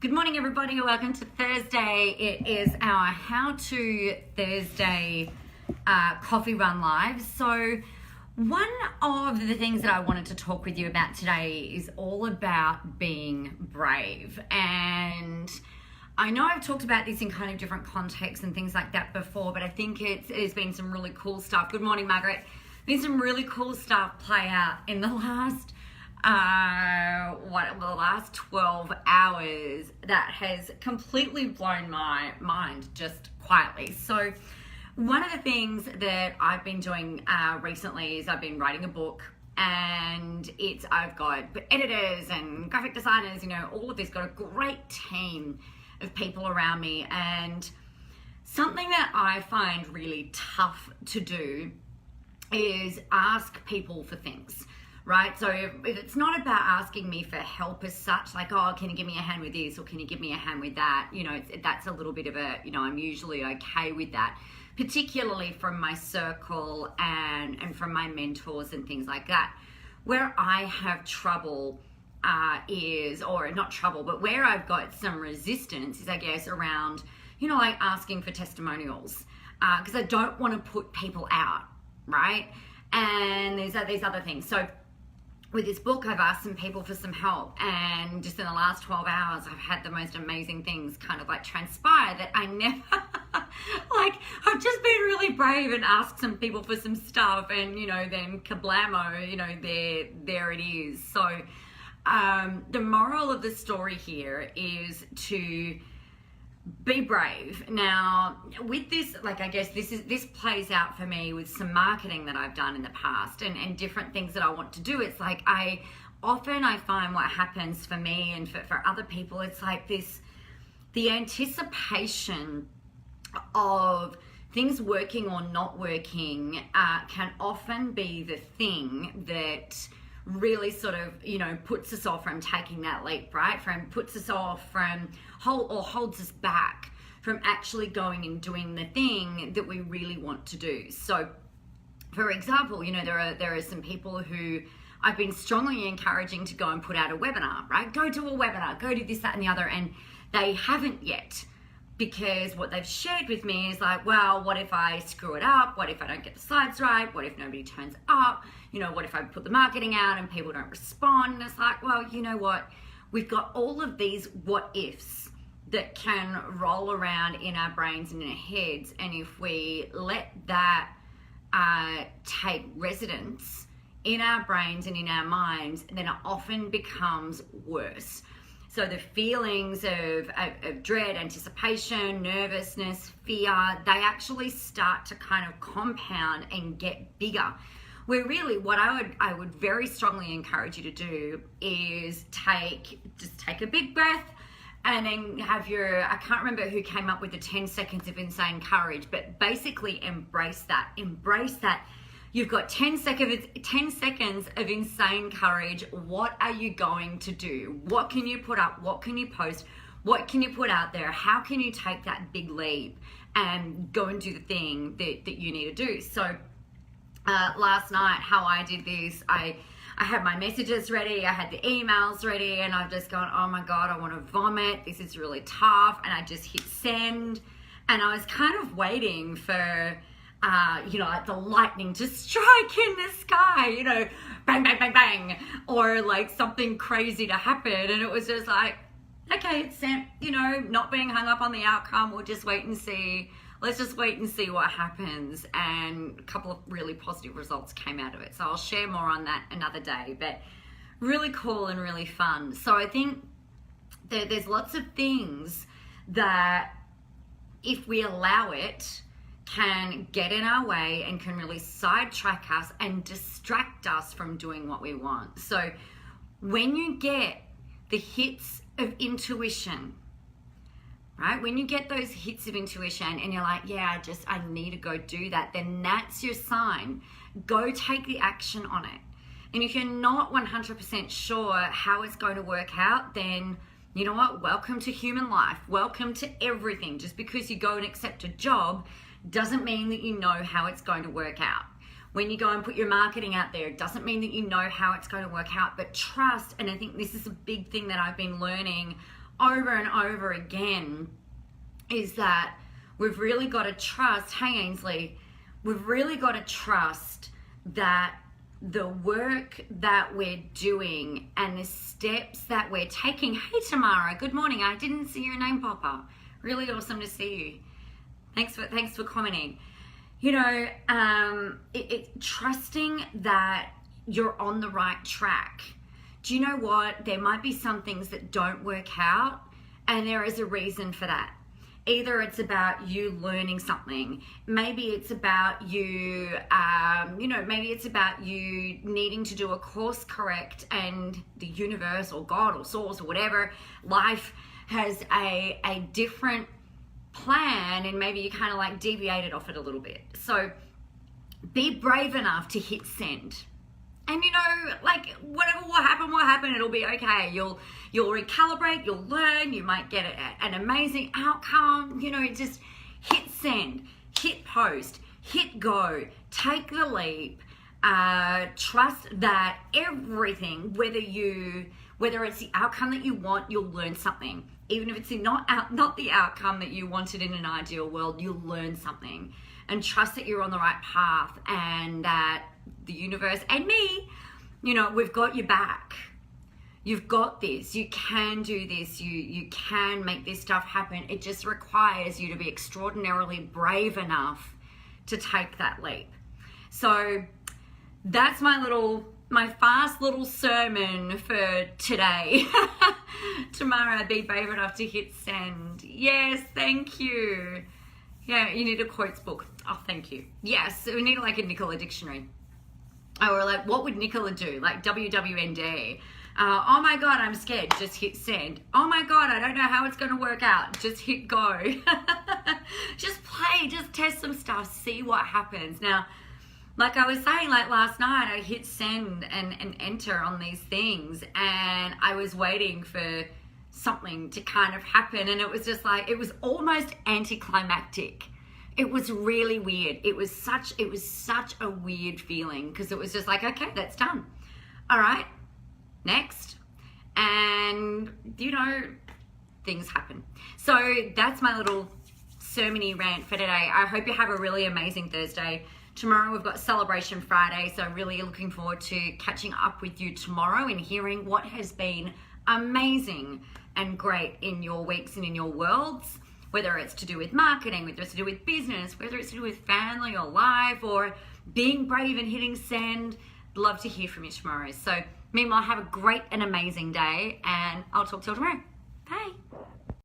Good morning, everybody. Welcome to Thursday. It is our How To Thursday Coffee Run Live. So one of the things that I wanted to talk with you about today is all about being brave. And I know I've talked about this in kind of different contexts and things like that before, but I think it's been some really cool stuff. Good morning, Margaret. Been some really cool stuff play out in the last the last 12 hours that has completely blown my mind just quietly. So one of the things that I've been doing recently is I've been writing a book, and I've got editors and graphic designers, all of this, got a great team of people around me. And something that I find really tough to do is ask people for things. Right? So if it's not about asking me for help as such, like, oh, can you give me a hand with this, or can you give me a hand with that? That's a little bit of a, I'm usually okay with that, particularly from my circle and from my mentors and things like that. Where I have trouble or not trouble, but where I've got some resistance is, I guess, around, like asking for testimonials, because I don't want to put people out, right? And there's these other things. So with this book, I've asked some people for some help, and just in the last 12 hours, I've had the most amazing things kind of transpire that I never, I've just been really brave and asked some people for some stuff, and, then kablamo, there it is. So the moral of the story here is to be brave. Now, with this, I guess this plays out for me with some marketing that I've done in the past and different things that I want to do. It's I find what happens for me and for other people, it's the anticipation of things working or not working can often be the thing that really sort of, puts us off from taking that leap, right? Puts us off from holds us back from actually going and doing the thing that we really want to do. So, for example, there are some people who I've been strongly encouraging to go and put out a webinar, right? Go to a webinar, go do this, that, and the other, and they haven't yet. Because what they've shared with me is well, what if I screw it up? What if I don't get the slides right? What if nobody turns up? What if I put the marketing out and people don't respond? And it's well, you know what? We've got all of these what ifs that can roll around in our brains and in our heads. And if we let that take residence in our brains and in our minds, then it often becomes worse. So the feelings of dread, anticipation, nervousness, fear, they actually start to kind of compound and get bigger. Where really what I would very strongly encourage you to do is take a big breath, and then have I can't remember who came up with the 10 seconds of insane courage, but basically embrace that. You've got 10 seconds of insane courage. What are you going to do? What can you put up? What can you post? What can you put out there? How can you take that big leap and go and do the thing that you need to do? So last night, how I did this, I had my messages ready, I had the emails ready, and I've just gone, oh my God, I want to vomit. This is really tough. And I just hit send, and I was kind of waiting for the lightning to strike in the sky, bang, bang, bang, bang, or something crazy to happen. And it was just okay, it's sent, not being hung up on the outcome. We'll just wait and see. Let's just wait and see what happens. And a couple of really positive results came out of it. So I'll share more on that another day, but really cool and really fun. So I think there's lots of things that, if we allow it, can get in our way and can really sidetrack us and distract us from doing what we want. So when you get the hits of intuition, right? When you get those hits of intuition and you're yeah, I need to go do that, then that's your sign. Go take the action on it. And if you're not 100% sure how it's going to work out, then you know what? Welcome to human life. Welcome to everything. Just because you go and accept a job doesn't mean that you know how it's going to work out. When you go and put your marketing out there, it doesn't mean that you know how it's going to work out, but trust. And I think this is a big thing that I've been learning over and over again is that we've really got to trust, hey Ainsley, we've really got to trust that the work that we're doing and the steps that we're taking. Hey Tamara, good morning. I didn't see your name pop up. Really awesome to see you. Thanks for commenting. You know, trusting that you're on the right track. Do you know what? There might be some things that don't work out, and there is a reason for that. Either it's about you learning something, maybe it's about you, maybe it's about you needing to do a course correct, and the universe or God or source or whatever, life has a different plan, and maybe you kind of like deviated off it a little bit. So be brave enough to hit send. And you know, like whatever will happen, it'll be okay. You'll recalibrate, you'll learn, you might get an amazing outcome. You know, just hit send, hit post, hit go, take the leap. Trust that everything, whether it's the outcome that you want, you'll learn something. Even if it's not the outcome that you wanted in an ideal world, you'll learn something. And trust that you're on the right path, and that the universe and me, you know, we've got your back. You've got this. You can do this. You can make this stuff happen. It just requires you to be extraordinarily brave enough to take that leap. So that's my fast little sermon for today. Tomorrow, be brave enough to hit send. Yes, thank you. Yeah, you need a quotes book. Oh, thank you. Yes, we need like a Nicola dictionary. Or like, what would Nicola do? Like WWND. Oh my God, I'm scared. Just hit send. Oh my God, I don't know how it's going to work out. Just hit go. Just play. Just test some stuff. See what happens. Now, like I was saying, like last night, I hit send and enter on these things, and I was waiting for something to kind of happen, and it was just like, it was almost anticlimactic. It was really weird. It was such a weird feeling, because it was just like, okay, that's done. All right, next. And you know, things happen. So that's my little sermon-y rant for today. I hope you have a really amazing Thursday. Tomorrow we've got Celebration Friday, so really looking forward to catching up with you tomorrow and hearing what has been amazing and great in your weeks and in your worlds, whether it's to do with marketing, whether it's to do with business, whether it's to do with family or life, or being brave and hitting send. Love to hear from you tomorrow. So meanwhile, have a great and amazing day, and I'll talk to you tomorrow.